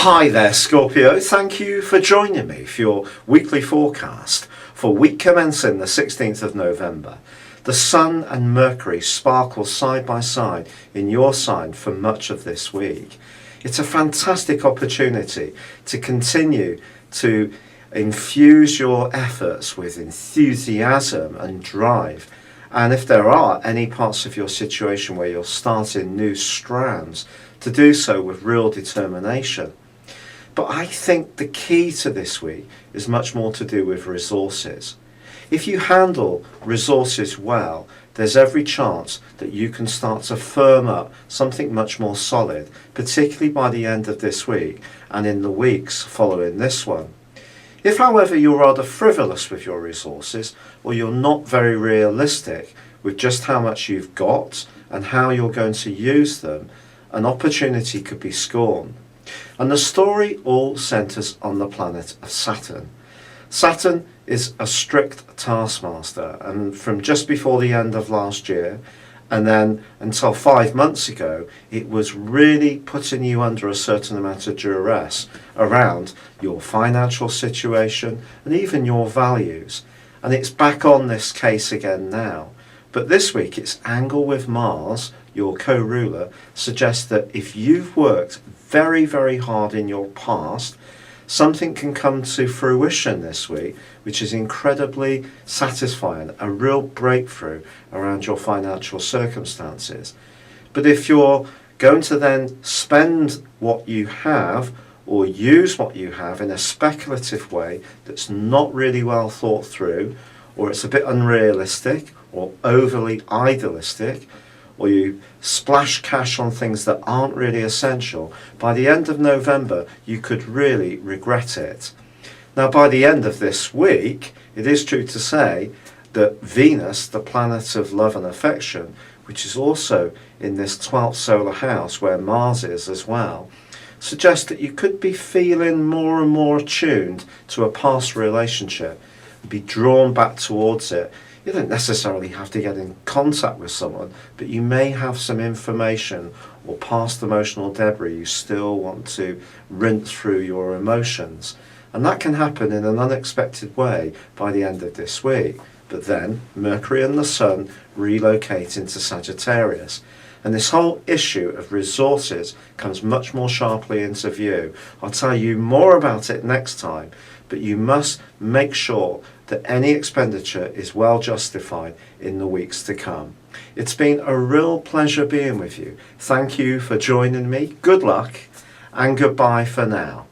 Hi there, Scorpio. Thank you for joining me for your weekly forecast for week commencing the 16th of November. The Sun and Mercury sparkle side by side in your sign for much of this week. It's a fantastic opportunity to continue to infuse your efforts with enthusiasm and drive. And if there are any parts of your situation where you're starting new strands, to do so with real determination. But I think the key to this week is much more to do with resources. If you handle resources well, there's every chance that you can start to firm up something much more solid, particularly by the end of this week and in the weeks following this one. If, however, you're rather frivolous with your resources, or you're not very realistic with just how much you've got and how you're going to use them, an opportunity could be scorned. And the story all centres on the planet of Saturn. Saturn is a strict taskmaster, and from just before the end of last year and then until 5 months ago, it was really putting you under a certain amount of duress around your financial situation and even your values. And it's back on this case again now. But this week its angle with Mars, your co-ruler, suggests that if you've worked very, very hard in your past, something can come to fruition this week, which is incredibly satisfying, a real breakthrough around your financial circumstances. But if you're going to then spend what you have or use what you have in a speculative way that's not really well thought through, or it's a bit unrealistic or overly idealistic, or you splash cash on things that aren't really essential, by the end of November you could really regret it. Now, by the end of this week, it is true to say that Venus, the planet of love and affection, which is also in this 12th solar house where Mars is as well, suggests that you could be feeling more and more attuned to a past relationship and be drawn back towards it. You don't necessarily have to get in contact with someone, but you may have some information or past emotional debris you still want to rinse through your emotions. And that can happen in an unexpected way by the end of this week. But then Mercury and the Sun relocate into Sagittarius. And this whole issue of resources comes much more sharply into view. I'll tell you more about it next time, but you must make sure that any expenditure is well justified in the weeks to come. It's been a real pleasure being with you. Thank you for joining me. Good luck and goodbye for now.